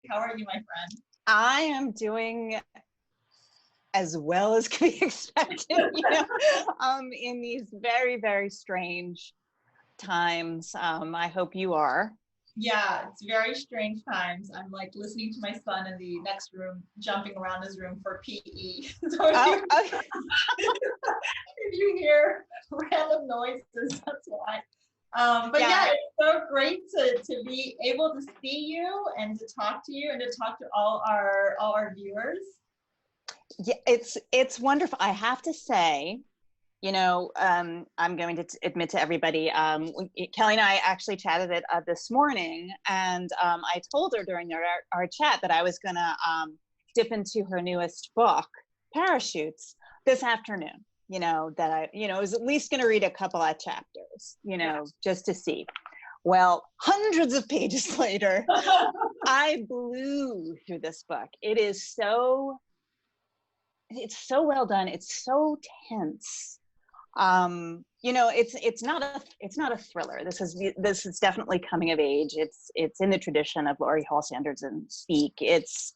How are you, my friend? I am doing as well as can be expected, in these very, very strange times. I hope you are. Yeah, it's very strange times. I'm like listening to my son in the next room, jumping around his room for PE. So Okay. if you hear random noises, that's why. But Yeah. it's so great to be able to see you and to talk to you and to talk to all our viewers. Yeah, it's wonderful. I have to say, I'm going to admit to everybody, Kelly and I actually chatted it this morning, and I told her during our chat that I was going to dip into her newest book, Parachutes, this afternoon. That I was at least going to read a couple of chapters, just to see. Well, hundreds of pages later, I blew through this book. It's so well done. It's so tense. It's not a thriller. This is definitely coming of age. It's in the tradition of Laurie Hall Sanders and Speak. It's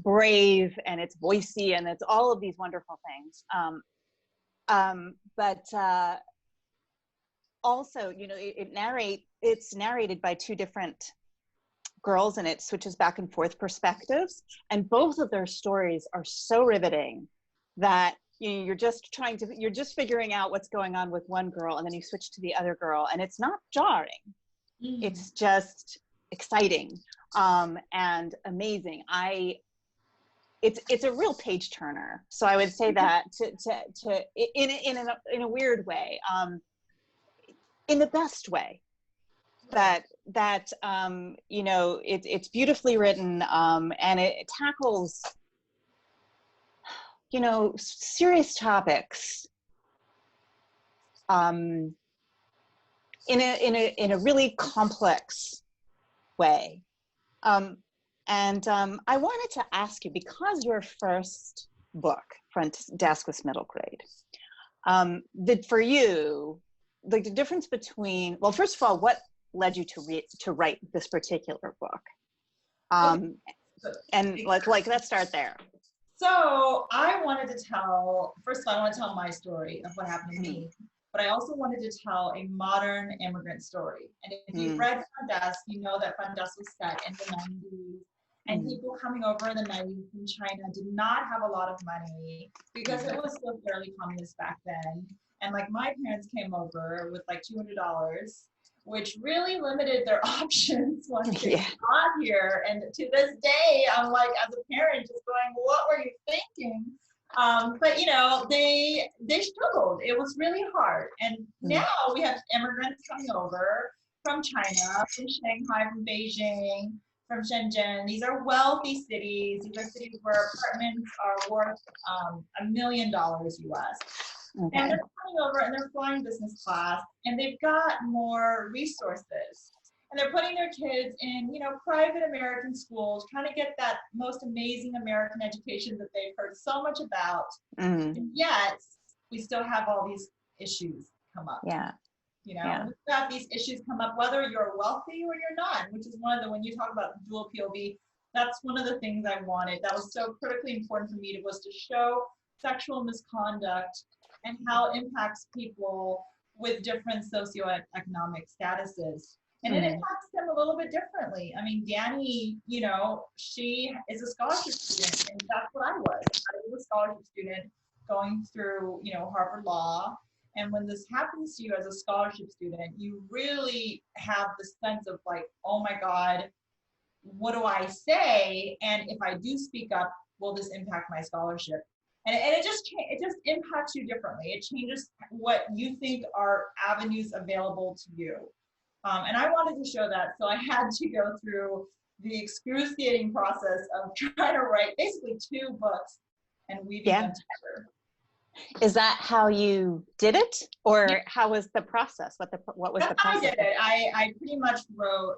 brave and it's voicey and it's all of these wonderful things. But also, it's narrated by two different girls, and it switches back and forth perspectives, and both of their stories are so riveting that you're just figuring out what's going on with one girl, and then you switch to the other girl, and it's not jarring. It's just exciting and amazing. It's a real page turner. So I would say that to in a weird way, in the best way. It's beautifully written, and it tackles serious topics in a really complex way. I wanted to ask you, because your first book, Front Desk, was middle grade, for you, like the difference between, well, first of all, what led you to write this particular book? And let's start there. So I wanted to tell, first of all, I want to tell my story of what happened to me, but I also wanted to tell a modern immigrant story. And if you've read Front Desk, you know that Front Desk was set in the 90s, and people coming over in the 90s from China did not have a lot of money because it was still fairly communist back then. And like my parents came over with like $200, which really limited their options once they got here. And to this day, I'm like, as a parent, just going, what were you thinking? But they struggled. It was really hard. And now we have immigrants coming over from China, from Shanghai, from Beijing, from Shenzhen. These are wealthy cities. These are cities where apartments are worth $1 million US. Okay. And they're coming over and they're flying business class, and they've got more resources. And they're putting their kids in, private American schools, trying to get that most amazing American education that they've heard so much about. And yet, we still have all these issues come up. We've got these issues come up, whether you're wealthy or you're not, which is when you talk about dual POV, that's one of the things I wanted. That was so critically important for me, was to show sexual misconduct and how it impacts people with different socioeconomic statuses. And it impacts them a little bit differently. I mean, Danny, she is a scholarship student, and that's what I was. I was a scholarship student going through, Harvard Law. And when this happens to you as a scholarship student, you really have this sense of like, oh my God, what do I say? And if I do speak up, will this impact my scholarship? And it just impacts you differently. It changes what you think are avenues available to you. And I wanted to show that, so I had to go through the excruciating process of trying to write basically 2 books and weaving them together. Is that how you did it, or how was the process? What was the process? I did it. I pretty much wrote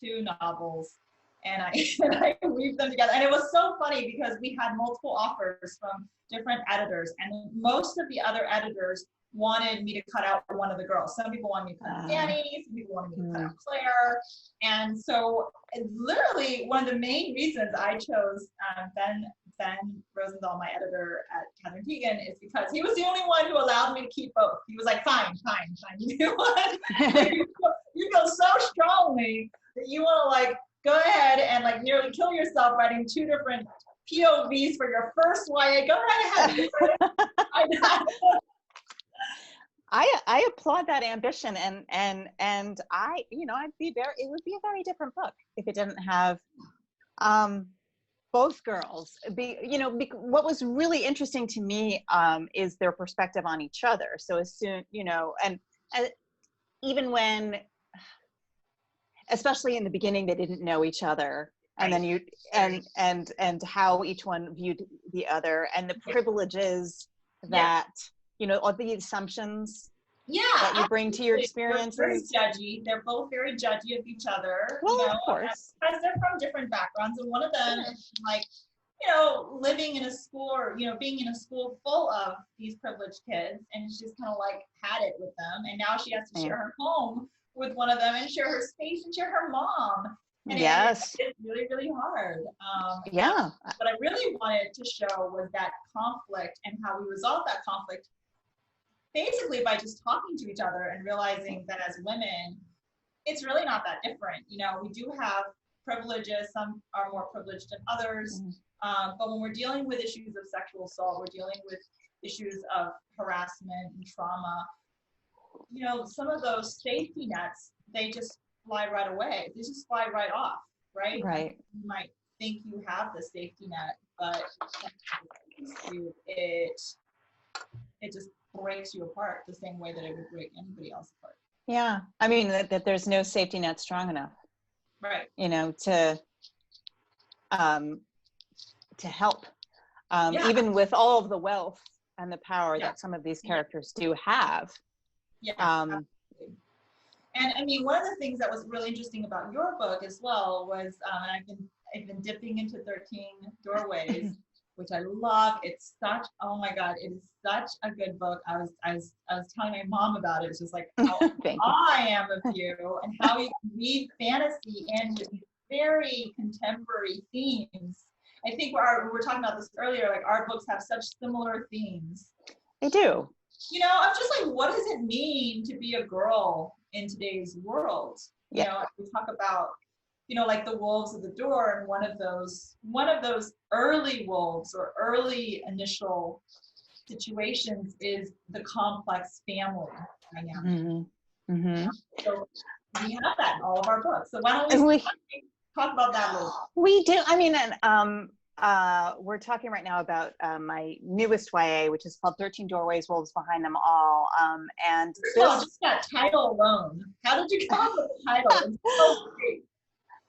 2 novels, and I weaved them together. And it was so funny because we had multiple offers from different editors, and most of the other editors wanted me to cut out one of the girls. Some people wanted me to cut out Danny, some people wanted me to cut out Claire. And so literally one of the main reasons I chose Ben Rosenthal, my editor at Catherine Keegan, is because he was the only one who allowed me to keep both. He was like, fine. You know what? You feel so strongly that you want to like go ahead and like nearly kill yourself writing two different POVs for your first YA. Go right ahead. I applaud that ambition, and I, you know, it would be a very different book if it didn't have both girls. What was really interesting to me is their perspective on each other. So as soon, you know, and even when, especially in the beginning, they didn't know each other, and then you and how each one viewed the other, and the privileges that you know, all the assumptions that you bring to your experiences. They're very judgy. They're both very judgy of each other. Well, you know, of course, because they're from different backgrounds, and one of them is like, you know, living in a school, or you know, being in a school full of these privileged kids, and she's kind of like had it with them, and now she has to share her home with one of them, and share her space, and share her mom. And it's really, really hard. What I really wanted to show was that conflict and how we resolve that conflict basically by just talking to each other and realizing that as women, it's really not that different. You know, we do have privileges. Some are more privileged than others. But when we're dealing with issues of sexual assault, we're dealing with issues of harassment and trauma, you know, some of those safety nets, they just fly right away. They just fly right off, right? Right. You might think you have the safety net, but it just breaks you apart the same way that it would break anybody else apart. Yeah, I mean that there's no safety net strong enough, right? You know, to help, even with all of the wealth and the power that some of these characters do have. Absolutely. And I mean, one of the things that was really interesting about your book as well was, and I've been dipping into 13 Doorways, which I love. It's such, oh my God, it is such a good book. I was telling my mom about it. It's just like how I am of you, and how you can weave fantasy in with these very contemporary themes. I think we were talking about this earlier, like our books have such similar themes. They do. You know, I'm just like, what does it mean to be a girl in today's world? You know, we talk about, you know, like the wolves at the door, and one of those early wolves or early initial situations is the complex family dynamic. So we have that in all of our books. So why don't we talk about that a little? We do. I mean, we're talking right now about my newest YA, which is called 13 Doorways, Wolves Behind Them All. And just that title alone. How did you come up with the title? It's so great.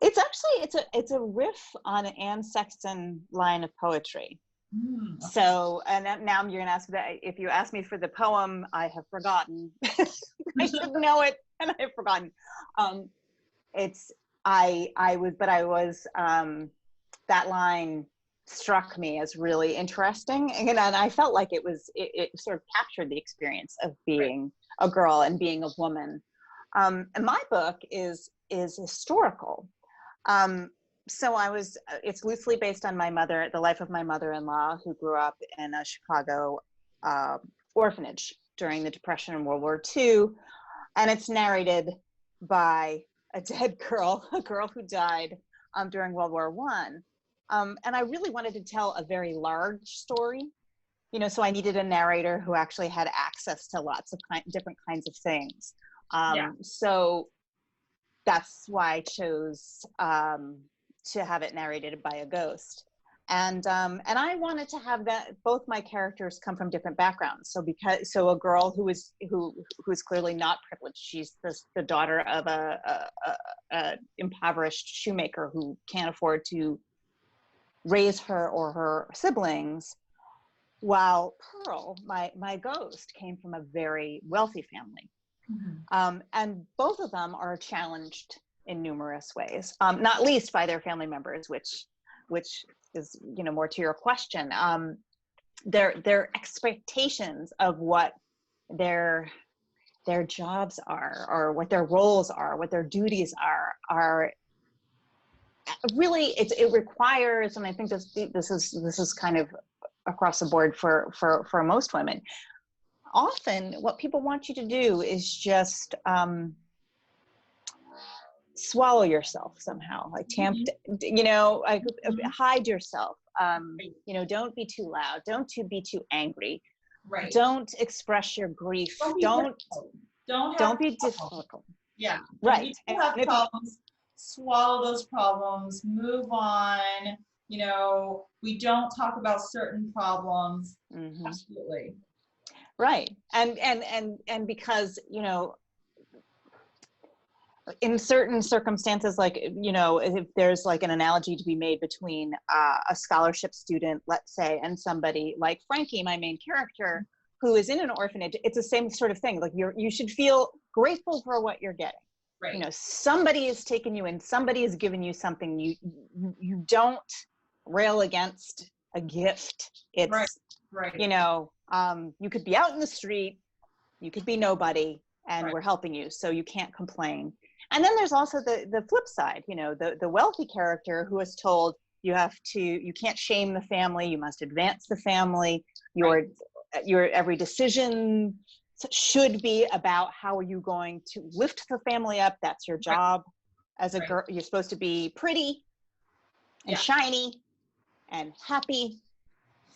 It's actually, it's a riff on an Anne Sexton line of poetry. Okay. So, and now you're gonna ask that. If you ask me for the poem, I have forgotten. I should know it, and I've forgotten. That line struck me as really interesting, and I felt like it sort of captured the experience of being a girl and being a woman. And my book is historical. So it's loosely based on the life of my mother-in-law, who grew up in a Chicago orphanage during the Depression and World War II. And it's narrated by a dead girl, a girl who died during World War I. And I really wanted to tell a very large story, you know, so I needed a narrator who actually had access to lots of different kinds of things. So that's why I chose to have it narrated by a ghost. And I wanted to have that both my characters come from different backgrounds. So a girl who's clearly not privileged. She's the daughter of a impoverished shoemaker who can't afford to raise her or her siblings, while Pearl, my ghost, came from a very wealthy family. And both of them are challenged in numerous ways, not least by their family members, which is, you know, more to your question. Their expectations of what their jobs are, or what their roles are, what their duties are really, it requires, and I think this is kind of across the board for most women. Often what people want you to do is just swallow yourself somehow, like like hide yourself. Don't be too loud, don't be too angry, Right. don't express your grief, don't be difficult. Yeah. Right. If you have problems, swallow those problems, move on. We don't talk about certain problems. Mm-hmm. Absolutely. Right. And because, in certain circumstances, like, if there's like an analogy to be made between a scholarship student, let's say, and somebody like Frankie, my main character, who is in an orphanage, it's the same sort of thing. Like you should feel grateful for what you're getting. Right. Somebody has taken you in, somebody has given you something. You don't rail against a gift. It's right. You could be out in the street, you could be nobody, and we're helping you, so you can't complain. And then there's also the flip side, the wealthy character who is told you can't shame the family, you must advance the family, your every decision should be about how are you going to lift the family up. That's your job as a girl. You're supposed to be pretty and shiny and happy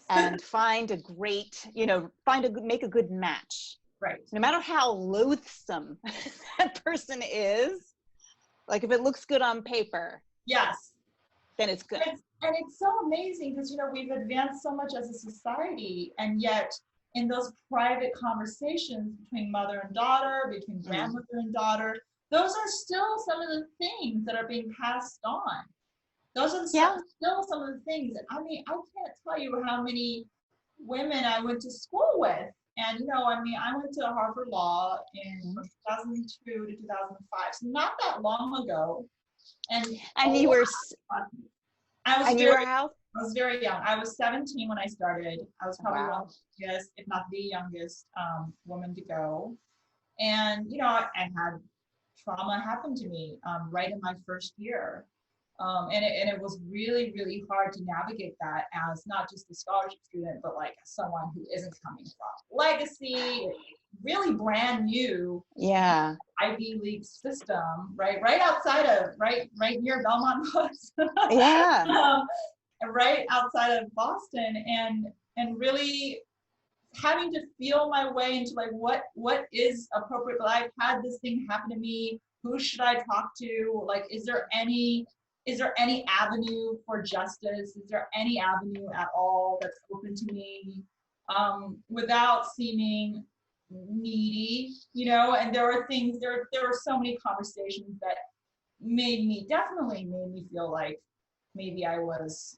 and find a great, make a good match. Right. No matter how loathsome that person is, like if it looks good on paper, yes, then it's good. And it's so amazing because, we've advanced so much as a society, and yet in those private conversations between mother and daughter, between grandmother and daughter, those are still some of the things that are being passed on. Those are still some of the things. I mean, I can't tell you how many women I went to school with. And, I went to Harvard Law from 2002 to 2005, so not that long ago. And you were, I was very young. I was 17 when I started. I was probably one of the youngest, if not the youngest, woman to go. And, I had trauma happen to me right in my first year. And it was really, really hard to navigate that as not just a scholarship student, but like someone who isn't coming from legacy, really brand new Ivy League system, right outside of, right near Belmont Books, right outside of Boston, and really having to feel my way into like what is appropriate. But I've had this thing happen to me. Who should I talk to? Like, is there any avenue for justice? Is there any avenue at all that's open to me without seeming needy, And there were so many conversations that definitely made me feel like maybe I was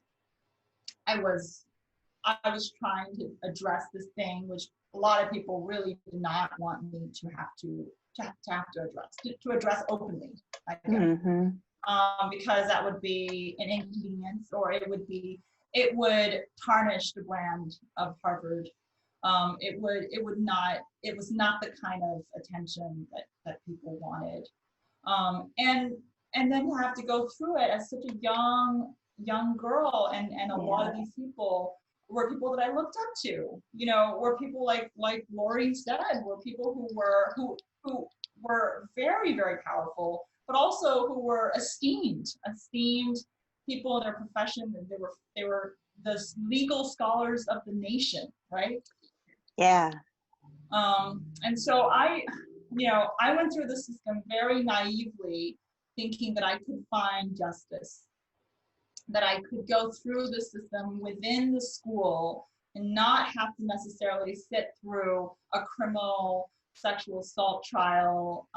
trying to address this thing, which a lot of people really did not want me to have to address openly, I guess. Because that would be an inconvenience, or it would tarnish the brand of Harvard. It was not the kind of attention that people wanted. And then have to go through it as such a young girl, and a lot of these people were people that I looked up to, were people like Lori said, were people who were very, very powerful, but also who were esteemed people in their profession. And they were the legal scholars of the nation, right? Yeah. And so I went through the system very naively, thinking that I could find justice, that I could go through the system within the school and not have to necessarily sit through a criminal sexual assault trial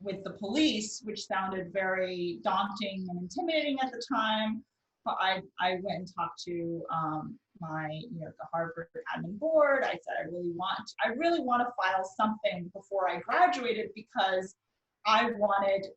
with the police, which sounded very daunting and intimidating at the time. But I went and talked to the Harvard admin board. I said, I really want to file something before I graduated, because I wanted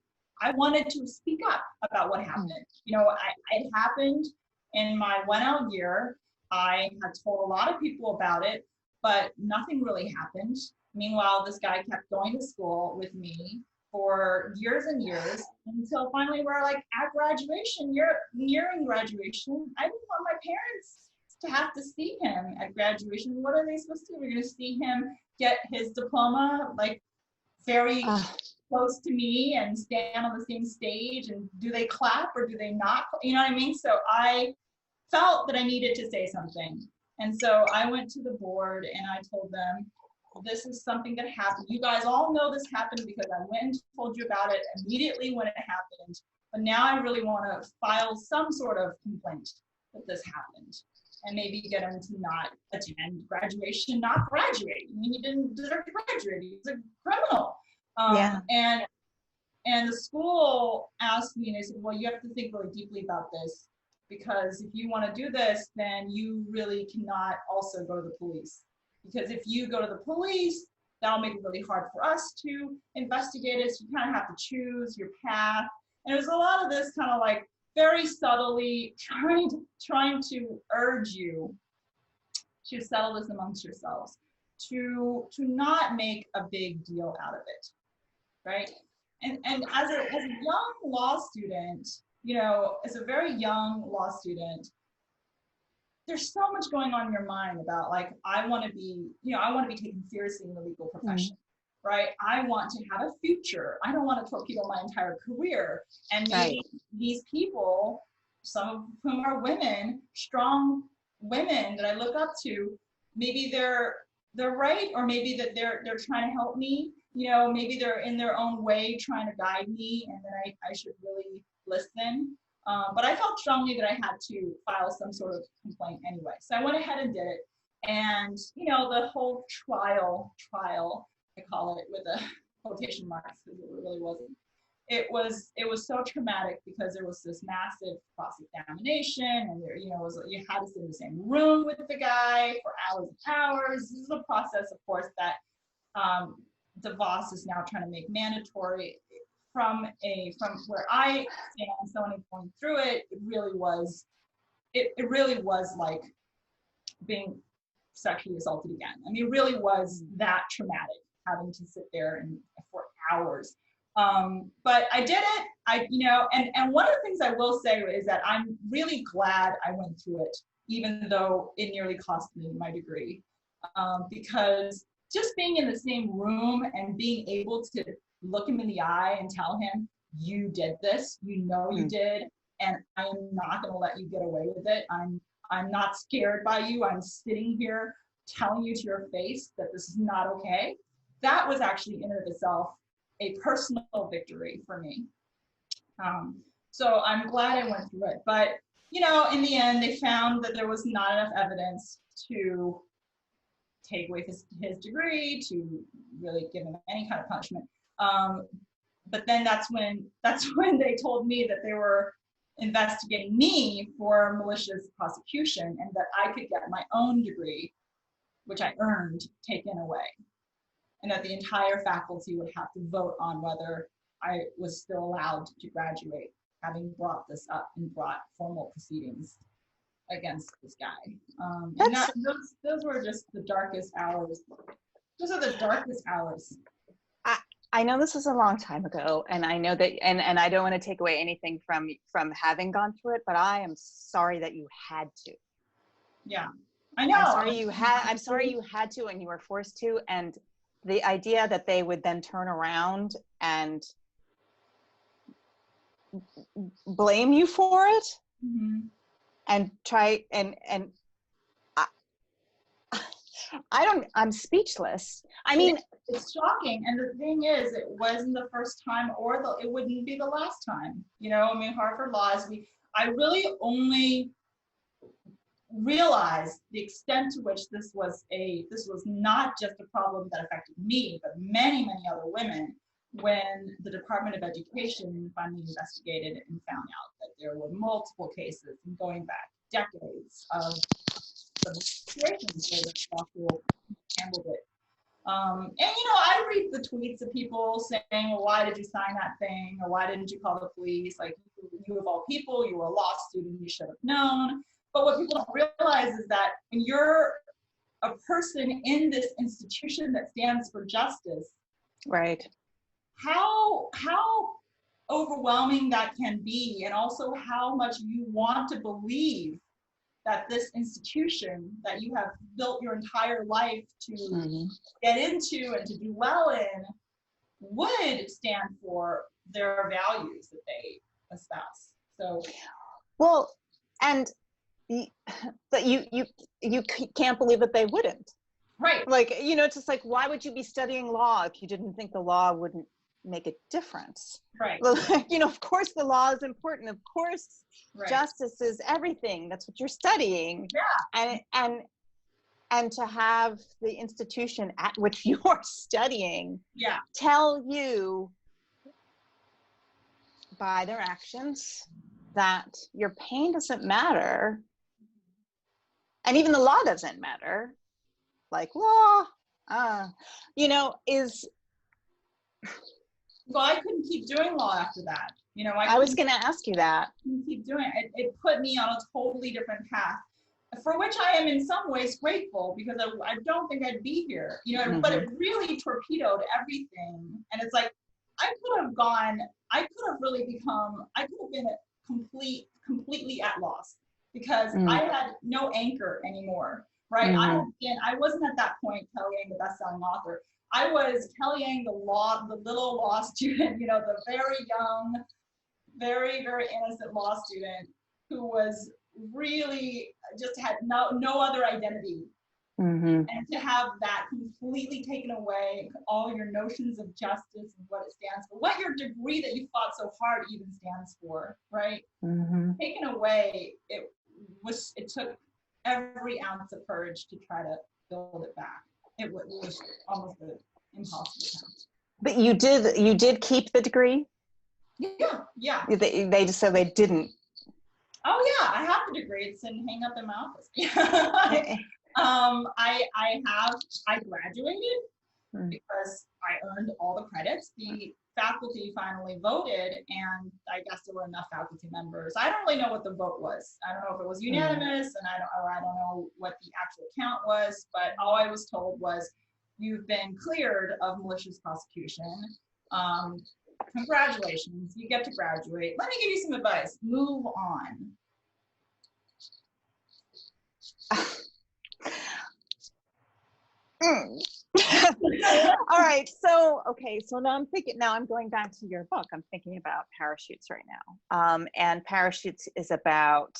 to speak up about what happened. It happened in my 1 out year. I had told a lot of people about it, but nothing really happened. Meanwhile, this guy kept going to school with me for years and years until finally we're like at graduation, you're nearing graduation. I didn't want my parents to have to see him at graduation. What are they supposed to do? We're going to see him get his diploma like very close to me and stand on the same stage, and do they clap or do they not? You know what I mean? So I felt that I needed to say something. And so I went to the board and I told them, this is something that happened. You guys all know this happened because I went and told you about it immediately when it happened. But now I really want to file some sort of complaint that this happened, and maybe get him to not attend graduation, not graduate. I mean, he didn't deserve to graduate. He was a criminal. And the school asked me, and they said, well, you have to think really deeply about this, because if you want to do this, then you really cannot also go to the police. Because if you go to the police, that'll make it really hard for us to investigate it. So you kind of have to choose your path. And there's a lot of this kind of like very subtly trying to urge you to settle this amongst yourselves, to not make a big deal out of it, right? And as a young law student, you know, as a very young law student, there's so much going on in your mind about like, I want to be taken seriously in the legal profession, right? I want to have a future. I don't want to torpedo my entire career. And maybe these people, some of whom are women, strong women that I look up to, maybe they're right, or maybe that they're trying to help me. You know, maybe they're in their own way trying to guide me, and then I should really listen. But I felt strongly that I had to file some sort of complaint anyway. So I went ahead and did it. And, you know, the whole trial, I call it with a quotation marks, because it really wasn't. It was so traumatic because there was this massive cross-examination, and there, you know, you had to sit in the same room with the guy for hours and hours. This is a process, of course, that DeVos is now trying to make mandatory. From where I stand, someone going through it, it really was like being sexually assaulted again. I mean, it really was that traumatic, having to sit there for hours. But I did it. And one of the things I will say is that I'm really glad I went through it, even though it nearly cost me my degree, because just being in the same room and being able to look him in the eye and tell him, you did this, you know you did, and I am not going to let you get away with it. I'm not scared by you. I'm sitting here telling you to your face that this is not okay. That was actually in and of itself a personal victory for me. So I'm glad I went through it. But, you know, in the end, they found that there was not enough evidence to take away his degree, to really give him any kind of punishment. But then that's when they told me that they were investigating me for malicious prosecution, and that I could get my own degree, which I earned, taken away, and that the entire faculty would have to vote on whether I was still allowed to graduate, having brought this up and brought formal proceedings against this guy. And those were just the darkest hours. Those are the darkest hours. I know this was a long time ago, and I know that, and I don't want to take away anything from having gone through it, but I am sorry that you had to. Yeah, I know. I'm sorry you had to, and you were forced to, and the idea that they would then turn around and blame you for it, and try and I'm speechless. I mean, it's shocking. And the thing is, it wasn't the first time, or it wouldn't be the last time. You know, I mean, Harvard Law I really only realized the extent to which this was not just a problem that affected me, but many, many other women, when the Department of Education finally investigated and found out that there were multiple cases, and going back decades, of the situations where the law school handled it. And you know, I read the tweets of people saying, well, why did you sign that thing? Or why didn't you call the police? Like, you of all people, you were a law student, you should have known. But what people don't realize is that when you're a person in this institution that stands for justice, Right. how overwhelming that can be, and also how much you want to believe that this institution that you have built your entire life to get into and to do well in would stand for their values that they espouse. So, well, and but you can't believe that they wouldn't. right. Like, you know, it's just like, why would you be studying law if you didn't think the law wouldn't make a difference? Right. Well, you know, of course the law is important. Of course, Right. justice is everything. That's what you're studying. Yeah. And to have the institution at which you are studying tell you by their actions that your pain doesn't matter, and even the law doesn't matter, like law, you know, is. Well, I couldn't keep doing law after that. You know, I was going to ask you that. Keep doing it. It put me on a totally different path, for which I am in some ways grateful, because I don't think I'd be here. You know, but it really torpedoed everything. And it's like, I could have been completely at loss, because I had no anchor anymore, right? I wasn't at that point Kelly Yang, the best-selling author. I was Kelly Yang, the little law student, you know, the very young, very, very innocent law student who was really just had no other identity. And to have that completely taken away, all your notions of justice and what it stands for, what your degree that you fought so hard even stands for, right? Taken away, it took every ounce of courage to try to build it back. It was almost an impossible task. But you did keep the degree? Yeah. They just said they didn't. Oh yeah, I have the degree. It's hang up in my office. I graduated because I earned all the credits. The faculty finally voted, and I guess there were enough faculty members. I don't really know what the vote was. I don't know if it was unanimous, and I don't know what the actual count was, but all I was told was, you've been cleared of malicious prosecution. Congratulations, you get to graduate. Let me give you some advice. Move on. All right, so now I'm going back to your book. I'm thinking about Parachutes right now. And Parachutes is about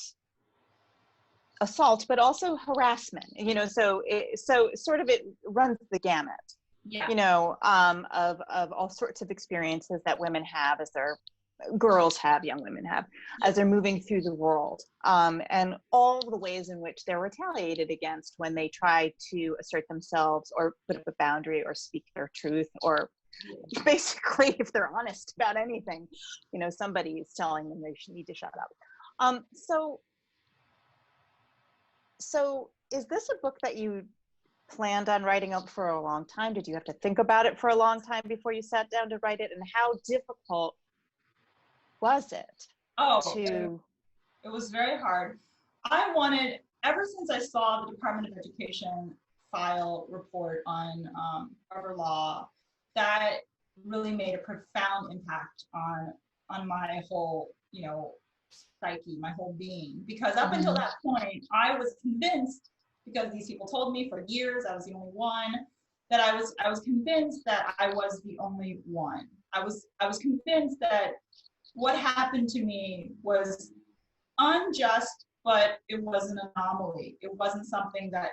assault, but also harassment, you know, so it runs the gamut, you know, of all sorts of experiences that women have young women have, as they're moving through the world, and all the ways in which they're retaliated against when they try to assert themselves or put up a boundary or speak their truth, or basically, if they're honest about anything, you know, somebody is telling them they need to shut up. So is this a book that you planned on writing up for a long time? Did you have to think about it for a long time before you sat down to write it? And how difficult was it? It was very hard. I wanted, ever since I saw the Department of Education file report on Harvard Law, that really made a profound impact on my whole, you know, psyche, my whole being. Because up until that point, I was convinced, because these people told me for years I was the only one, that I was convinced that I was the only one. I was convinced that what happened to me was unjust, but it was an anomaly. It wasn't something that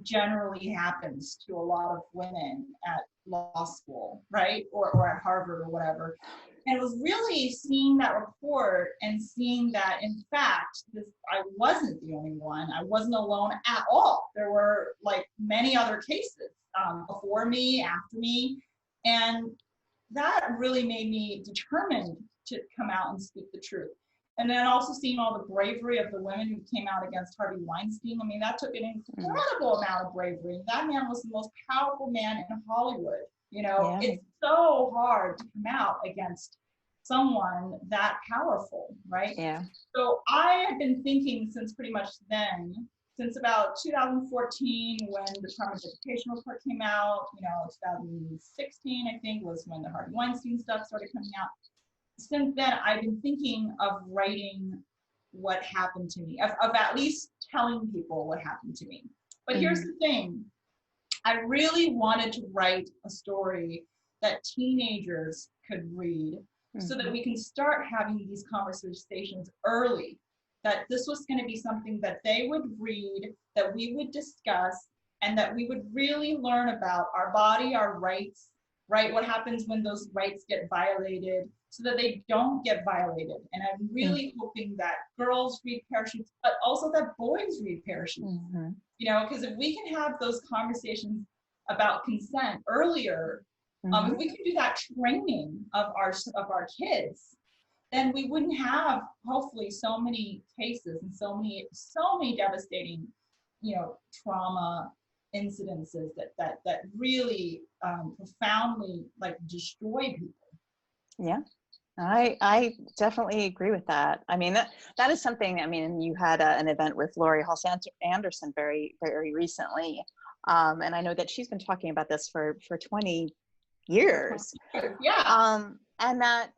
generally happens to a lot of women at law school, right? Or at Harvard or whatever. And it was really seeing that report and seeing that, in fact, I wasn't the only one. I wasn't alone at all. There were like many other cases before me, after me. And that really made me determined to come out and speak the truth. And then also seeing all the bravery of the women who came out against Harvey Weinstein. I mean, that took an incredible amount of bravery. That man was the most powerful man in Hollywood. You know, it's so hard to come out against someone that powerful, right? Yeah. So I had been thinking since pretty much then since about 2014, when the Department of Education report came out, 2016, I think, was when the Harvey Weinstein stuff started coming out. Since then, I've been thinking of writing what happened to me, of at least telling people what happened to me. But here's the thing. I really wanted to write a story that teenagers could read so that we can start having these conversations early, that this was going to be something that they would read, that we would discuss, and that we would really learn about our body, our rights, right? What happens when those rights get violated so that they don't get violated. And I'm really hoping that girls read parachutes, but also that boys read parachutes, because if we can have those conversations about consent earlier, if we can do that training of our kids, then we wouldn't have hopefully so many cases and so many devastating, trauma incidences that really profoundly like destroy people. Yeah, I definitely agree with that. I mean, that is something, I mean, you had an event with Lori Halse Anderson very, very recently. And I know that she's been talking about this for 20 years. Yeah. And that,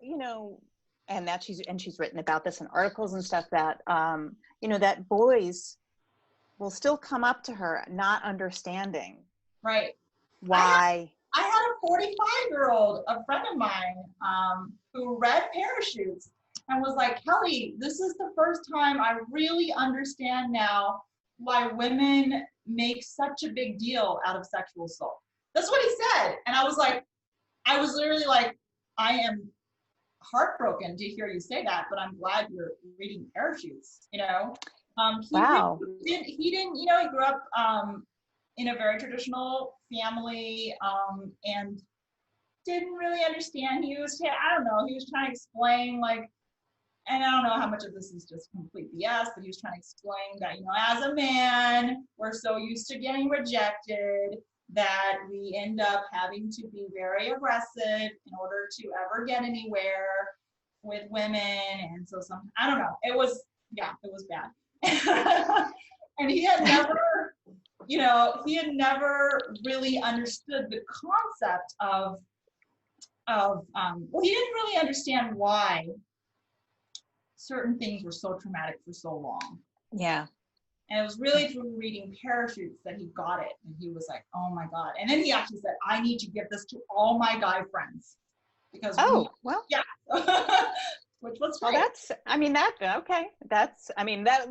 and that she's written about this in articles and stuff, that, that boys will still come up to her not understanding. Right. Why. I had a 45-year-old, a friend of mine, who read Parachutes and was like, Kelly, this is the first time I really understand now why women make such a big deal out of sexual assault. That's what he said. And I was literally like, I am heartbroken to hear you say that, but I'm glad you're reading Parachutes, Wow. He didn't, he grew up in a very traditional family, and didn't really understand. He was trying to explain, like, and I don't know how much of this is just complete BS, but he was trying to explain that, as a man, we're so used to getting rejected that we end up having to be very aggressive in order to ever get anywhere with women. And so I don't know, it was bad. And he had never really understood the concept of he didn't really understand why certain things were so traumatic for so long. Yeah. And it was really through reading Parachutes that he got it. And he was like, oh my God. And then he actually said, I need to give this to all my guy friends. Because yeah. Which was great. Well,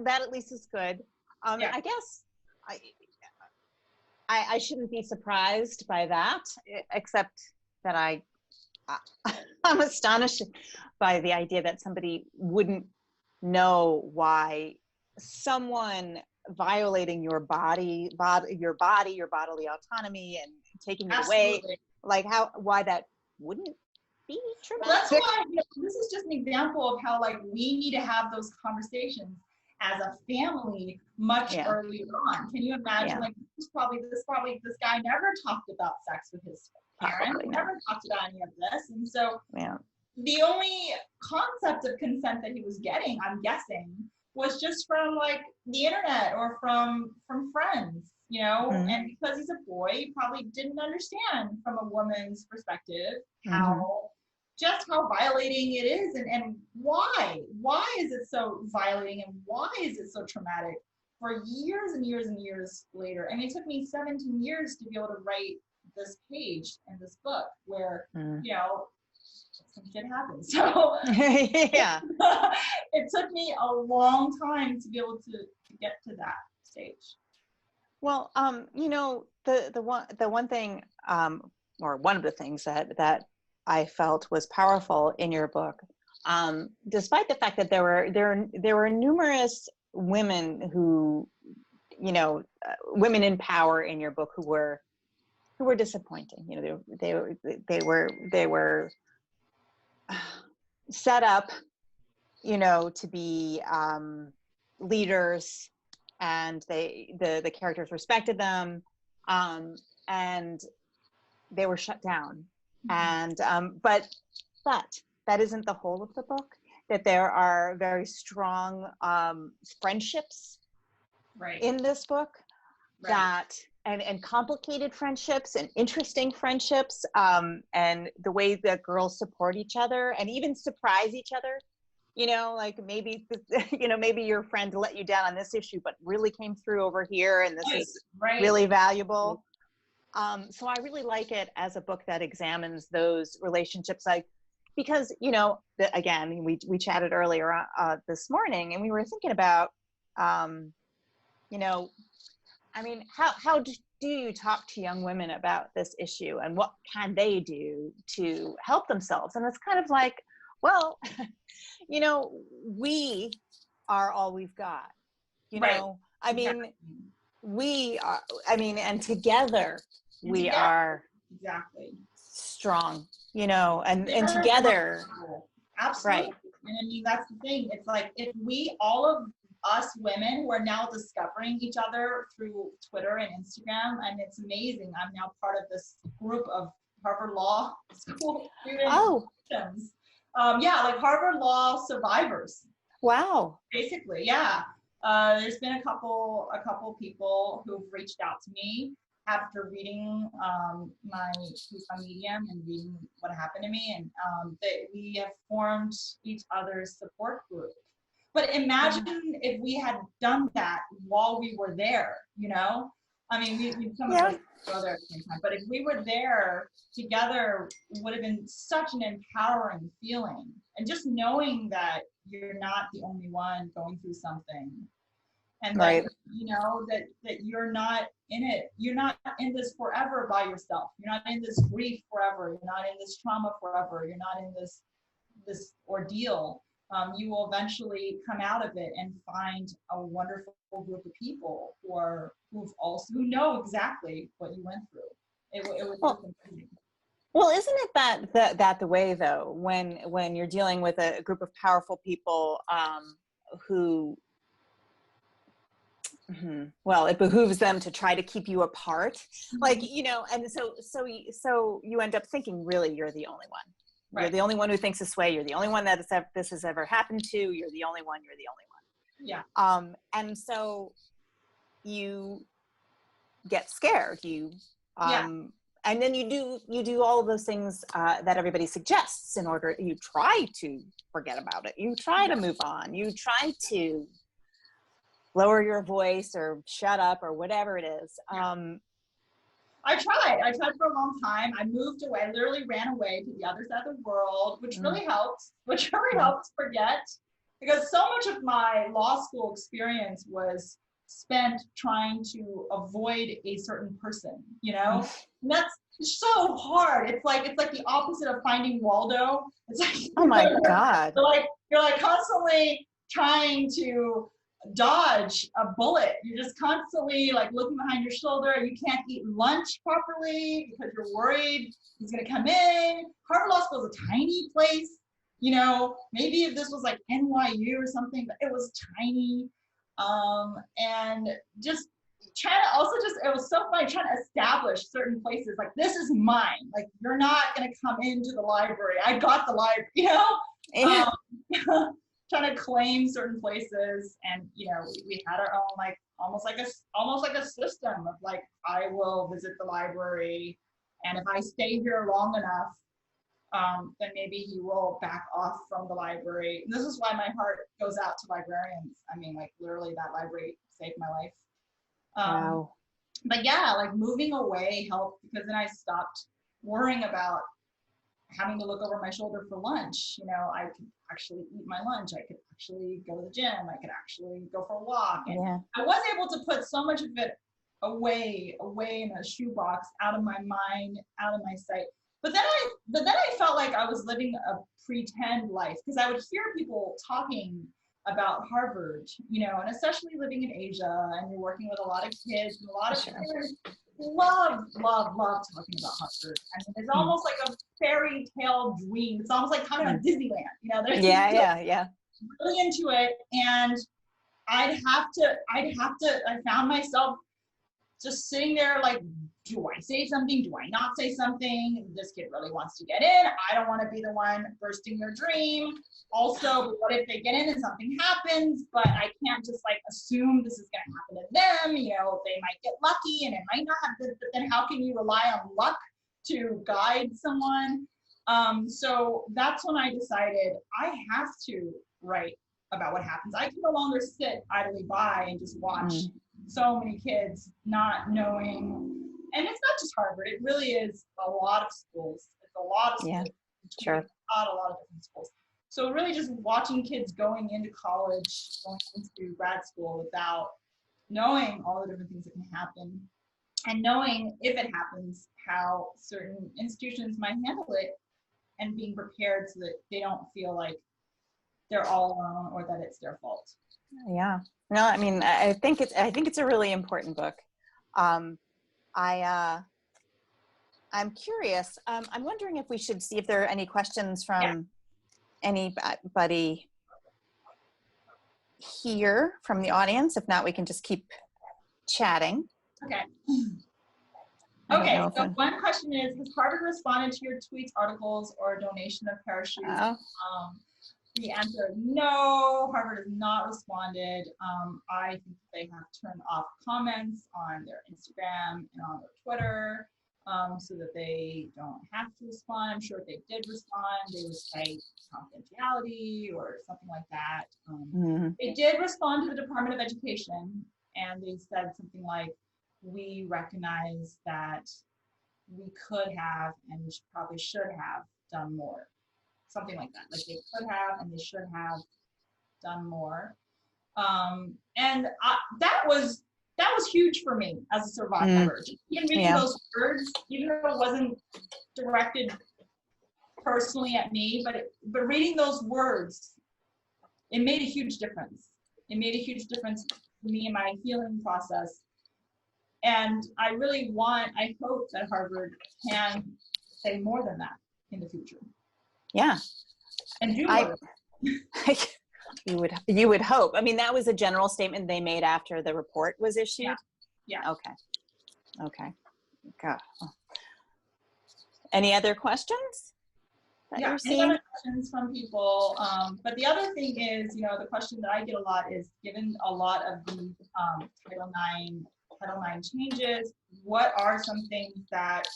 that at least is good. Yeah. I guess I shouldn't be surprised by that, except that I'm astonished by the idea that somebody wouldn't know why someone violating your bodily autonomy and taking it away, like why that wouldn't be traumatic. Well, that's why this is just an example of how we need to have those conversations as a family much earlier on. Can you imagine? This guy never talked about sex with his parents, never talked about any of this, and so the only concept of consent that he was getting, I'm guessing, was just from the internet or from friends, and because he's a boy, he probably didn't understand from a woman's perspective how violating it is, and why is it so violating, and why is it so traumatic for years and years and years later. I mean, it took me 17 years to be able to write this page in this book where some shit happens. So yeah. It took me a long time to be able to get to that stage. Well, the one thing, or one of the things that I felt was powerful in your book, despite the fact that there were numerous women who, women in power in your book who were disappointing. They were set up, to be leaders, and the characters respected them, and they were shut down. And but that isn't the whole of the book. That there are very strong friendships Right. in this book, Right. that and complicated friendships and interesting friendships, and the way that girls support each other and even surprise each other. Like maybe, maybe your friend let you down on this issue, but really came through over here, and this is Right. really valuable. So I really like it as a book that examines those relationships, because, again, we chatted earlier this morning, and we were thinking about, how do you talk to young women about this issue, and what can they do to help themselves? And it's kind of like, well, we are all we've got, Right. we are, and together we are exactly strong, and together. Absolutely. Right. And that's the thing. It's like, if we, all of us women, we're now discovering each other through Twitter and Instagram, and it's amazing. I'm now part of this group of Harvard Law School students. Oh. Like Harvard Law survivors. Wow. Basically, yeah. There's been a couple people who've reached out to me after reading my piece on Medium and reading what happened to me, and we have formed each other's support group. But imagine if we had done that while we were there, we some of us go there at the same time, but if we were there together, it would have been such an empowering feeling. And just knowing that you're not the only one going through something, and that, that you're not in it. You're not in this forever by yourself. You're not in this grief forever. You're not in this trauma forever. You're not in this ordeal. You will eventually come out of it and find a wonderful group of people who know exactly what you went through. It was amazing. Well, isn't it that the way, though, when you're dealing with a group of powerful people who, well, it behooves them to try to keep you apart, and so you end up thinking, really, you're the only one. Right. You're the only one who thinks this way. You're the only one that this has ever happened to. You're the only one. You're the only one. Yeah. And so you get scared. And then you do all of those things that everybody suggests in order. You try to forget about it. You try to move on. You try to lower your voice or shut up or whatever it is. I tried for a long time. I moved away. I literally ran away to the other side of the world, which really helped, forget, because so much of my law school experience was spent trying to avoid a certain person, and that's so hard. It's like the opposite of Finding Waldo. It's like, oh my God. You're like constantly trying to dodge a bullet. You're just constantly like looking behind your shoulder. You can't eat lunch properly because you're worried he's going to come in. Harvard Law School is a tiny place. Maybe if this was like NYU or something, but it was tiny. And just trying to it was so funny trying to establish certain places. Like, this is mine. Like, you're not going to come into the library. I got the library, Yeah. Trying to claim certain places, and we had our own, like, almost like a system of, like, I will visit the library, and if I stay here long enough, then maybe he will back off from the library. And this is why my heart goes out to librarians. Literally, that library saved my life. Wow. But yeah, like, moving away helped, because then I stopped worrying about having to look over my shoulder for lunch. I could actually eat my lunch. I could actually go to the gym. I could actually go for a walk. And I was able to put so much of it away in a shoebox, out of my mind, out of my sight. But then I felt like I was living a pretend life, because I would hear people talking about Harvard, and especially living in Asia, and you're working with a lot of kids, and a lot of parents love talking about Harvard. It's almost like a fairy tale dream. It's almost like coming on Disneyland, There's really into it. And I found myself just sitting there, like, do I say something? Do I not say something? This kid really wants to get in. I don't want to be the one bursting their dream. Also, what if they get in and something happens, but I can't just like assume this is going to happen to them. You know, they might get lucky and it might not happen, but then how can you rely on luck to guide someone? So that's when I decided I have to write about what happens. I can no longer sit idly by and just watch so many kids not knowing. And it's not just Harvard, it really is a lot of schools. It's a lot of schools. Yeah, sure. A lot of different schools. So really just watching kids going into college, going into grad school without knowing all the different things that can happen, and knowing if it happens, how certain institutions might handle it, and being prepared so that they don't feel like they're all alone or that it's their fault. Yeah. No, I mean, I think it's a really important book. I'm curious. I'm wondering if we should see if there are any questions from anybody here from the audience. If not, we can just keep chatting. Okay. Okay, so one question is, has Harvard responded to your tweets, articles, or donation of parachutes? The answer is no, Harvard has not responded. I think they have turned off comments on their Instagram and on their Twitter so that they don't have to respond. I'm sure if they did respond, they would cite confidentiality or something like that. They did respond to the Department of Education, and they said something like, we recognize that we could have and probably should have done more. Something like that. Like they could have and they should have done more. And that was huge for me as a survivor. Even reading those words, even though it wasn't directed personally at me, but reading those words, it made a huge difference. It made a huge difference for me in my healing process. And I hope that Harvard can say more than that in the future. Yeah. And do more. You would hope. I mean, that was a general statement they made after the report was issued. Yeah. Okay. God. Any other questions that you're seeing? Any other questions from people? But the other thing is, the question that I get a lot is, given a lot of the Title IX changes, what are some things that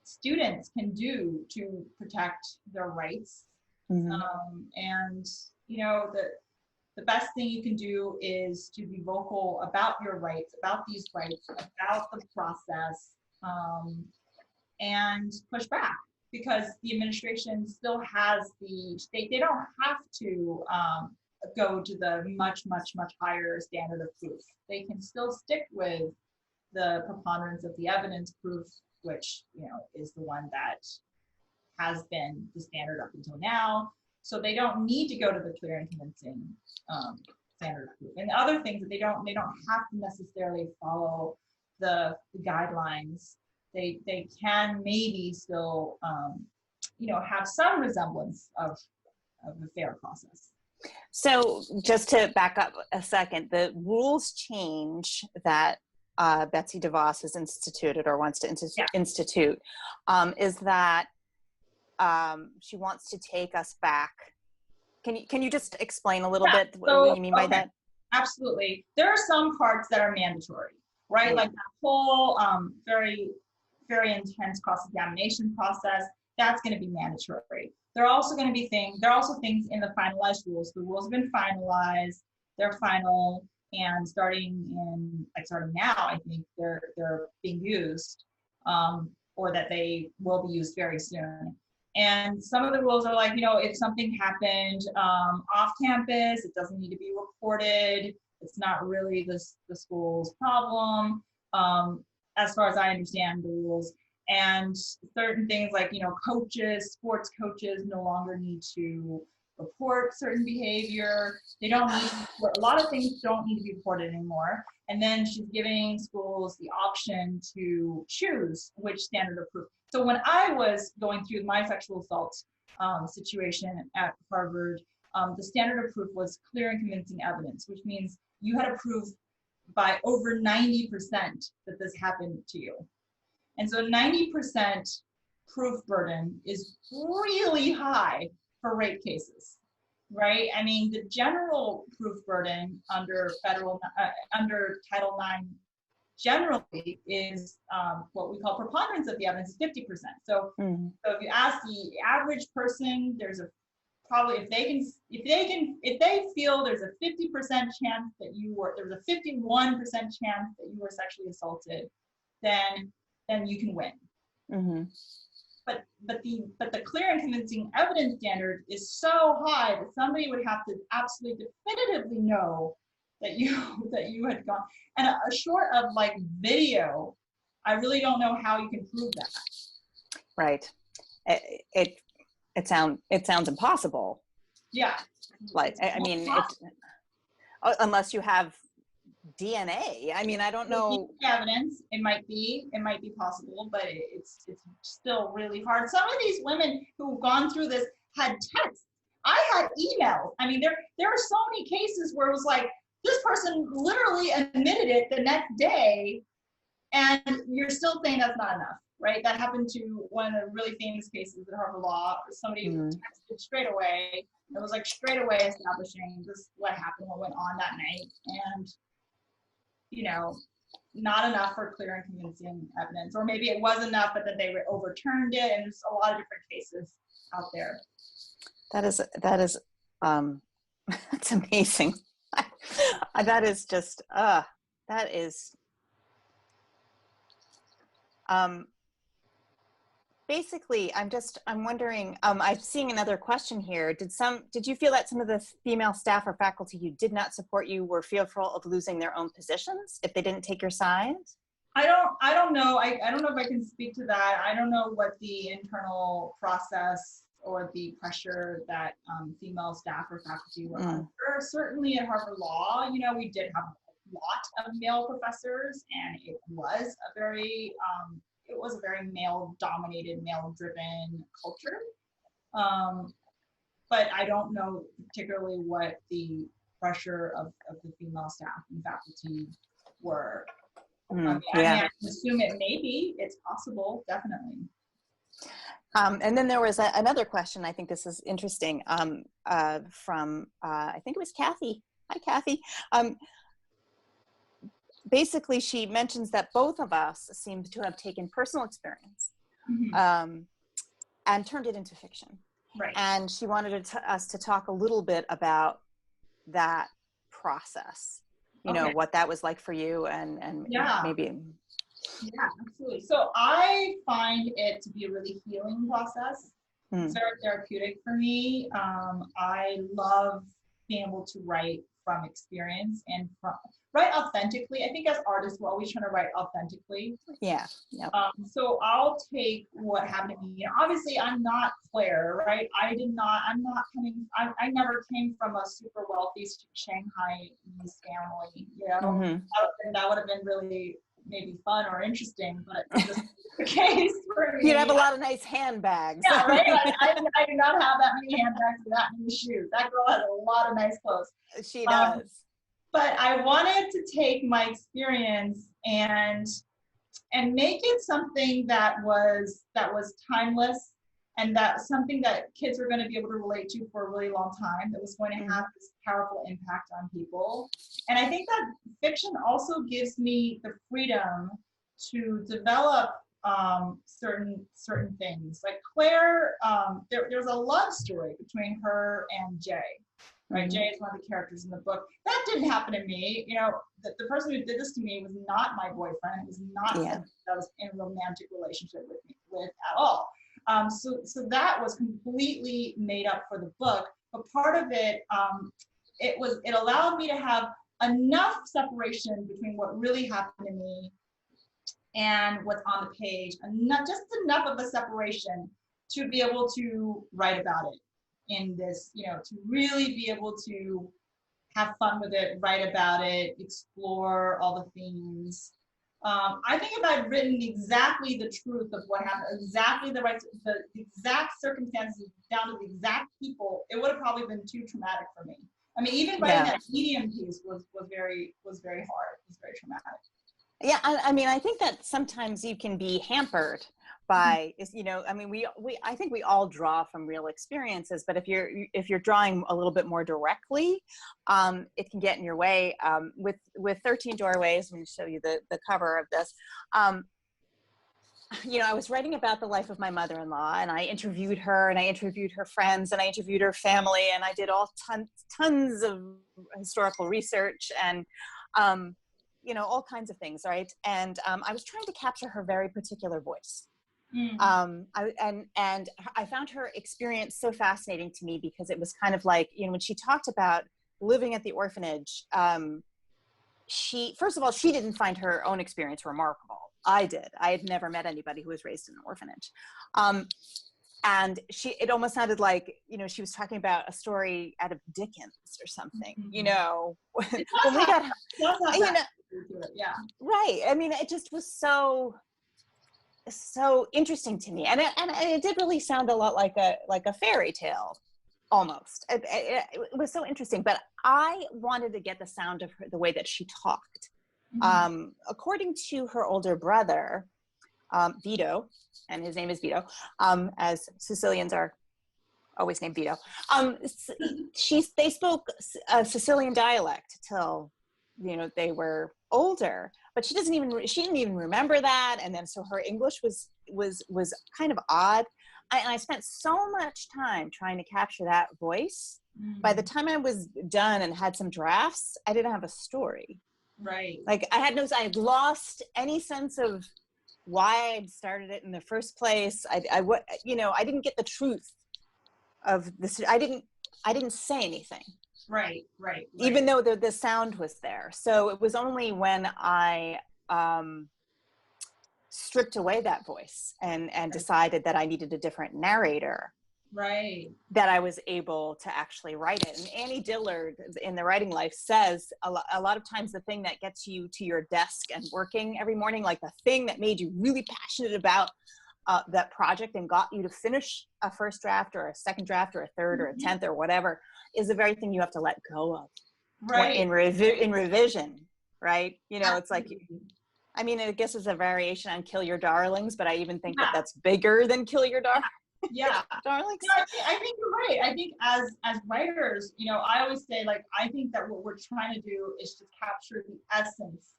students can do to protect their rights? And the best thing you can do is to be vocal about your rights, about these rights, about the process, and push back, because the administration still has they don't have to go to the much higher standard of proof. They can still stick with the preponderance of the evidence proof, which is the one that has been the standard up until now. So they don't need to go to the clear and convincing standard of proof. And the other things that they don't have to necessarily follow the guidelines. They can maybe still have some resemblance of a fair process. So just to back up a second, the rules change that Betsy DeVos has instituted or wants to institute is that she wants to take us back. Can you just explain a little bit what you mean by that? Absolutely. There are some parts that are mandatory, right? Like that whole very, very intense cross-examination process, that's going to be mandatory. There are also things in the finalized rules. The rules have been finalized, they're final, and starting now, I think they're being used, or that they will be used very soon. And some of the rules are like, if something happened off campus, it doesn't need to be reported. It's not really the school's problem, as far as I understand the rules. And certain things like, sports coaches no longer need to report certain behavior. They don't need to, a lot of things don't need to be reported anymore. And then she's giving schools the option to choose which standard of proof. So when I was going through my sexual assault situation at Harvard, the standard of proof was clear and convincing evidence, which means you had to prove by over 90% that this happened to you. And so 90% proof burden is really high for rape cases, right? I mean, the general proof burden under under Title IX generally is what we call preponderance of the evidence is 50%. So, so if you ask the average person, there's a probably if they feel there's a 50% chance that there's a 51% chance that you were sexually assaulted, then you can win. But the clear and convincing evidence standard is so high that somebody would have to absolutely definitively know that you had gone. And short of like video, I really don't know how you can prove that. Right. It sounds impossible. Yeah. Like I mean, unless you have DNA. I mean, I don't know. Evidence. It might be possible, but it's still really hard. Some of these women who've gone through this had texts. I had emails. I mean, there are so many cases where it was like this person literally admitted it the next day, and you're still saying that's not enough, right? That happened to one of the really famous cases at Harvard Law. Somebody texted straight away. It was like straight away establishing this what happened, what went on that night, and not enough for clear and convincing evidence, or maybe it was enough, but then they overturned it, and there's a lot of different cases out there. That is it's amazing. That is just that is basically I'm wondering, I'm seeing another question here. Did you feel that some of the female staff or faculty who did not support you were fearful of losing their own positions if they didn't take your side? I don't know. I don't know if I can speak to that. I don't know what the internal process or the pressure that female staff or faculty were under. Certainly at Harvard Law, we did have a lot of male professors, and it was a very male-dominated, male-driven culture. But I don't know particularly what the pressure of the female staff and faculty were. I mean, I can assume it's possible, definitely. And then there was another question. I think this is interesting from, I think it was Kathy. Hi, Kathy. Basically, she mentions that both of us seem to have taken personal experience and turned it into fiction. Right. And she wanted us to talk a little bit about that process, what that was like for you and maybe. Yeah, absolutely. So I find it to be a really healing process. It's very therapeutic for me. I love being able to write from experience and write authentically. I think as artists, we're always trying to write authentically. Yeah. Yep. So I'll take what happened to me. Obviously, I'm not Claire, right? I never came from a super wealthy Shanghai-ese family, That would have been really maybe fun or interesting, but it's just the case for me. You'd have a lot of nice handbags. Yeah, right? I do not have that many handbags or that many shoes. That girl has a lot of nice clothes. She does. But I wanted to take my experience and make it something that was timeless, and that something that kids are going to be able to relate to for a really long time, that was going to have this powerful impact on people. And I think that fiction also gives me the freedom to develop certain things. Like Claire, there's a love story between her and Jay. Right, Jay is one of the characters in the book. That didn't happen to me. The person who did this to me was not my boyfriend. It was not someone that I was in a romantic relationship with at all. So that was completely made up for the book. But part of it, it allowed me to have enough separation between what really happened to me and what's on the page, and just enough of a separation to be able to write about it in this, to really be able to have fun with it, write about it, explore all the themes. I think if I'd written exactly the truth of what happened, exactly the exact circumstances down to the exact people, it would have probably been too traumatic for me. I mean, even writing that medium piece was very hard. It was very traumatic. Yeah, I mean, I think that sometimes you can be hampered by, you know, I mean, I think we all draw from real experiences, but if you're drawing a little bit more directly, it can get in your way. With 13 Doorways, I'm going to show you the cover of this. You know, I was writing about the life of my mother-in-law, and I interviewed her, and I interviewed her friends, and I interviewed her family, and I did tons of historical research and, you know, all kinds of things, right? And I was trying to capture her very particular voice. And I found her experience so fascinating to me because it was kind of like, you know, when she talked about living at the orphanage, first of all, she didn't find her own experience remarkable. I did. I had never met anybody who was raised in an orphanage. And it almost sounded like, you know, she was talking about a story out of Dickens or something, you know, when we got, you know, yeah. Right. I mean, it just was so interesting to me. And it did really sound a lot like a fairy tale. Almost. It was so interesting, but I wanted to get the sound of her, the way that she talked. According to her older brother, Vito, and his name is Vito, as Sicilians are always named Vito. They spoke a Sicilian dialect till, you know, they were older, but she didn't even remember that. And then, so her English was kind of odd. And I spent so much time trying to capture that voice. By the time I was done and had some drafts, I didn't have a story. Right. Like I had lost any sense of why I'd started it in the first place. You know, I didn't get the truth of this. I didn't say anything. Right. Even though the sound was there. So it was only when I stripped away that voice and decided that I needed a different narrator, right, that I was able to actually write it. And Annie Dillard in The Writing Life says a lot of times the thing that gets you to your desk and working every morning, like the thing that made you really passionate about that project and got you to finish a first draft or a second draft or a third or a 10th or whatever, is the very thing you have to let go of. Right. In revision, right? You know, it's like, I mean, I guess it's a variation on Kill Your Darlings, but I even think that that's bigger than Kill Your Darlings. Darlings. I think you're right. I think as writers, you know, I always say, like, I think that what we're trying to do is to capture the essence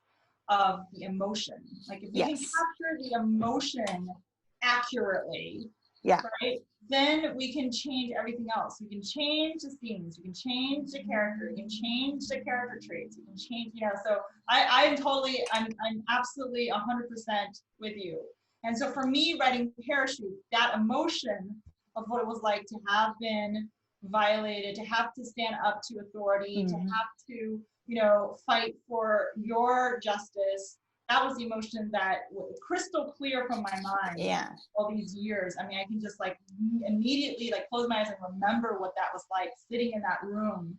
of the emotion. Like, if we can capture the emotion accurately, right, then we can change everything else. We can change the scenes, we can change the character, we can change the character traits, we can change, you know, so I'm absolutely 100% with you. And so for me, writing Parachute, that emotion of what it was like to have been violated, to have to stand up to authority, to have to, you know, fight for your justice, that was the emotion that was crystal clear from my mind all these years. I mean, I can just like immediately like close my eyes and remember what that was like sitting in that room.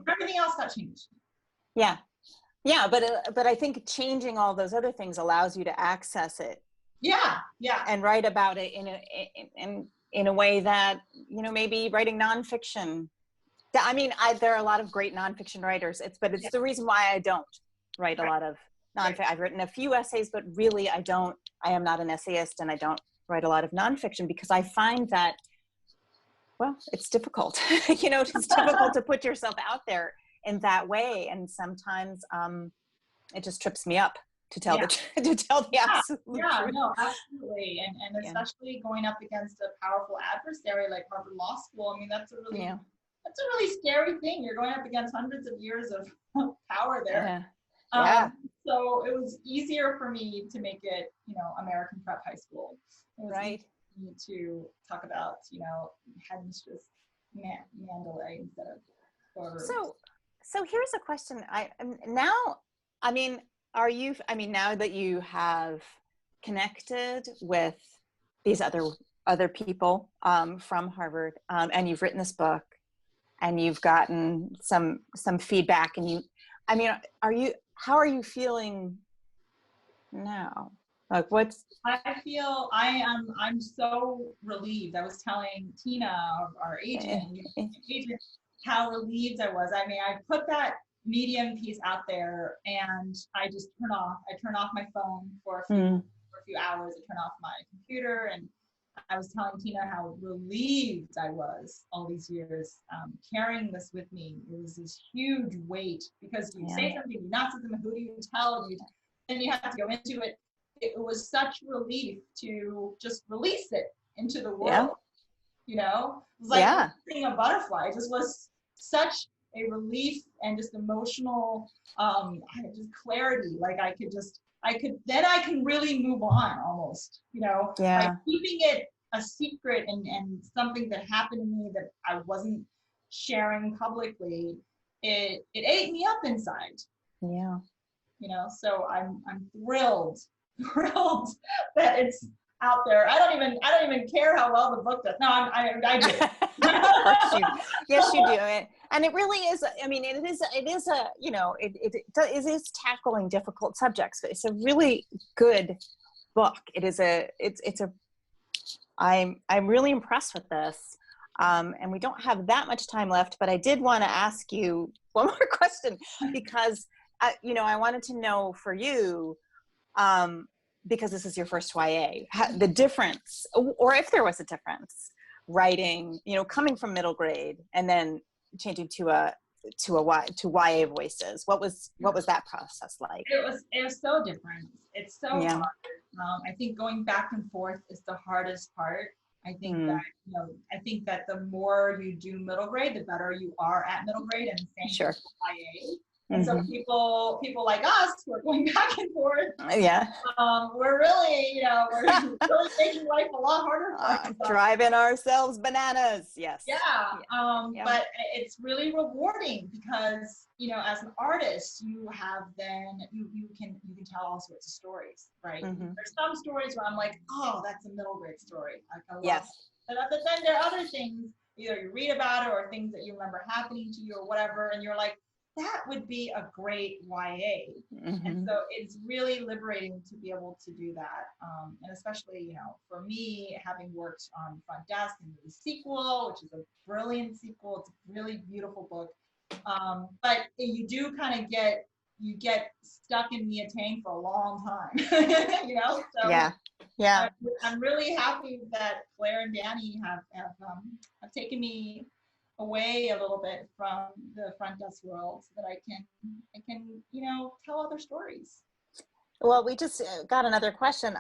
Everything else got changed. Yeah, but I think changing all those other things allows you to access it. Yeah. And write about it in a way that, you know, maybe writing nonfiction. I mean, there are a lot of great nonfiction writers. But it's the reason why I don't write a lot of nonfiction. I've written a few essays, but really I am not an essayist, and I don't write a lot of nonfiction because I find that, well, it's difficult. You know, it's difficult to put yourself out there in that way. And sometimes it just trips me up to tell the absolute truth. No, absolutely. And especially going up against a powerful adversary like Harvard Law School. I mean, that's a really scary thing. You're going up against hundreds of years of power there. So it was easier for me to make it, you know, American Prep High School. It was easy for me to talk about, you know, headmistress Mandalay instead of Harvard. So here's a question. Now that you have connected with these other people from Harvard, and you've written this book, and you've gotten some feedback, and how are you feeling now? Like, I'm so relieved. I was telling Tina, our agent, how relieved I was. I mean, I put that Medium piece out there and I just turn off my phone for a few hours. I turn off my computer, and I was telling Tina how relieved I was all these years carrying this with me. It was this huge weight because you say something, you not say something, who do you tell? Then you have to go into it. It was such relief to just release it into the world. You know, it was like being a butterfly. It just was such a relief and just emotional, just clarity. Like I can really move on almost, you know, by keeping it a secret and something that happened to me that I wasn't sharing publicly. It ate me up inside. Yeah. You know, so I'm thrilled that it's out there. I don't even care how well the book does. No, I do. Of course you, yes, you do it, and it really is. I mean, it is a, you know, it is tackling difficult subjects, but it's a really good book. I'm really impressed with this, and we don't have that much time left. But I did want to ask you one more question because you know, I wanted to know for you. Because this is your first YA, the difference, or if there was a difference, writing, you know, coming from middle grade and then changing to YA voices. What was that process like? It was so different. It's so hard. I think going back and forth is the hardest part. I think that, you know, the more you do middle grade, the better you are at middle grade, and the same for YA. And so people like us who are going back and forth, we're really, you know, we're really making life a lot harder for us. Driving ourselves bananas. Yes. But it's really rewarding because, you know, as an artist, you have you can tell all sorts of stories, right? There's some stories where I'm like, oh, that's a middle grade story. Like, I love it. But then there are other things, either you read about it or things that you remember happening to you or whatever, and you're like, that would be a great YA. And so it's really liberating to be able to do that. And especially, you know, for me, having worked on Front Desk and the sequel, which is a brilliant sequel, it's a really beautiful book. But you do kind of get stuck in Mia Tang for a long time, you know? So I'm really happy that Claire and Danny have taken me away a little bit from the Front Desk world so that I can, you know, tell other stories. Well, we just got another question.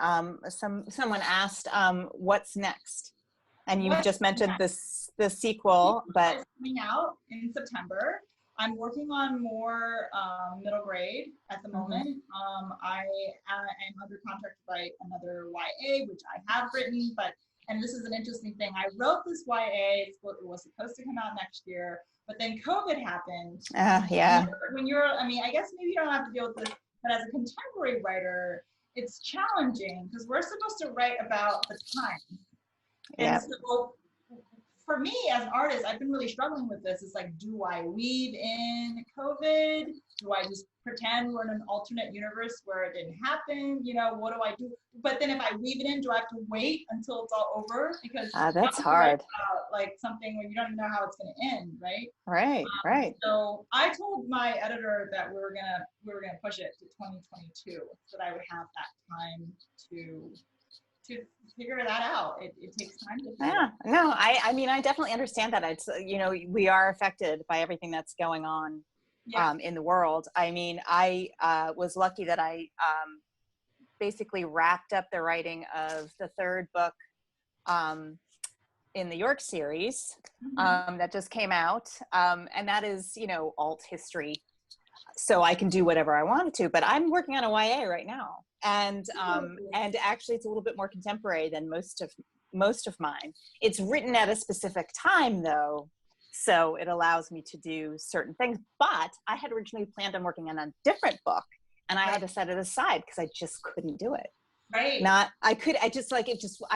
Someone asked, what's next? And you just mentioned the sequel, but it's coming out in September. I'm working on more middle grade at the moment. I am under contract to write another YA, which I have written, and this is an interesting thing. I wrote this YA, it was supposed to come out next year, but then COVID happened. When you're, I mean, I guess maybe you don't have to deal with this, but as a contemporary writer, it's challenging because we're supposed to write about the time. And so for me as an artist, I've been really struggling with this. It's like, do I weave in COVID? Do I just pretend we're in an alternate universe where it didn't happen? You know, what do I do? But then if I weave it in, do I have to wait until it's all over? Because that's hard. Like something where you don't even know how it's going to end, right? Right. So I told my editor that we were gonna push it to 2022, so that I would have that time to figure that out. It takes time to figure it. No, I mean, I definitely understand that. It's, you know, we are affected by everything that's going on in the world. I mean, I was lucky that I basically wrapped up the writing of the third book in the York series that just came out. And that is, you know, alt history. So I can do whatever I wanted to, but I'm working on a YA right now. And actually it's a little bit more contemporary than most of mine. It's written at a specific time though, so it allows me to do certain things. But I had originally planned on working on a different book, and I had to set it aside because I just couldn't do it. I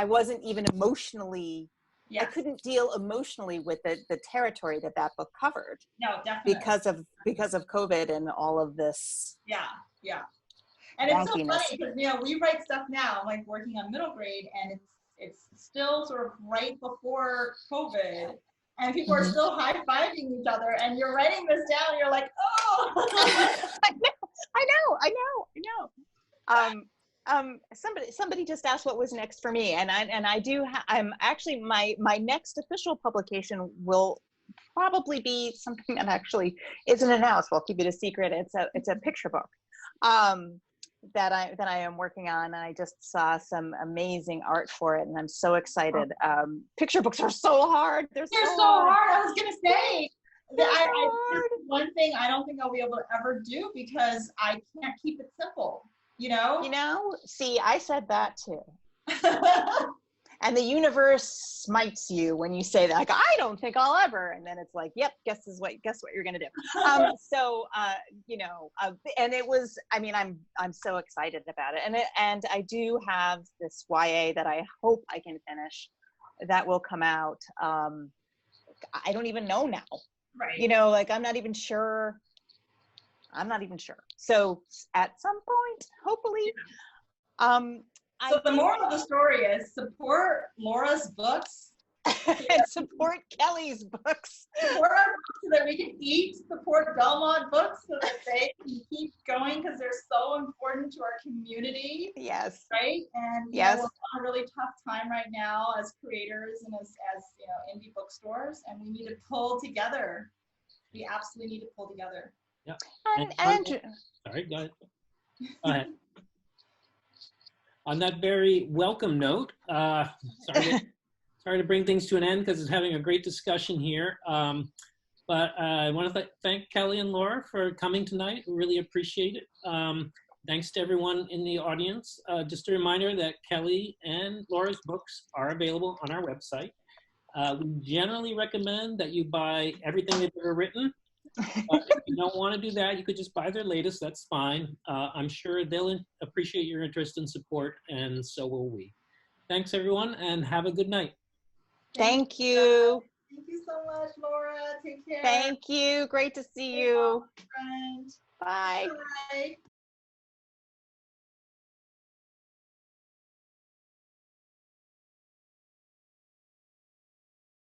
wasn't even emotionally, I couldn't deal emotionally with the territory that book covered. No, definitely. Because of COVID and all of this. Yeah. And it's so funny because, you know, we write stuff now, like working on middle grade, and it's still sort of right before COVID. and people are still high-fiving each other, and you're writing this down, and you're like, oh. I know. Somebody just asked what was next for me, and I'm actually, my next official publication will probably be something that actually isn't announced. We'll keep it a secret. It's a picture book that I am working on. I just saw some amazing art for it, and I'm so excited. Picture books are so hard. They're so hard. I was gonna say that one thing I don't think I'll be able to ever do, because I can't keep it simple. You know, see, I said that too. And the universe smites you when you say that, like, I don't think I'll ever, and then it's like, yep, guess what you're gonna do. And it was, I mean, I'm so excited about it, and I do have this YA that I hope I can finish, that will come out. I don't even know now. Right. Like, I'm not even sure. So at some point, hopefully. So the moral of the story is support Laura's books. And support Kelly's books. Support our books so that we can eat. Support Belmont Books so that they can keep going, because they're so important to our community. Yes. Right? And yes, we're on a really tough time right now as creators and as indie bookstores, and we need to pull together. We absolutely need to pull together. Yeah. And sorry, go ahead. Go ahead. On that very welcome note, sorry to bring things to an end, because it's having a great discussion here. But I want to thank Kelly and Laura for coming tonight. We really appreciate it. Thanks to everyone in the audience. Just a reminder that Kelly and Laura's books are available on our website. We generally recommend that you buy everything they've ever written. If you don't want to do that, you could just buy their latest. That's fine. I'm sure they'll appreciate your interest and support, and so will we. Thanks, everyone, and have a good night. Thank you. Thank you so much, Laura. Take care. Thank you. Great to see you. Friend. Bye. Bye.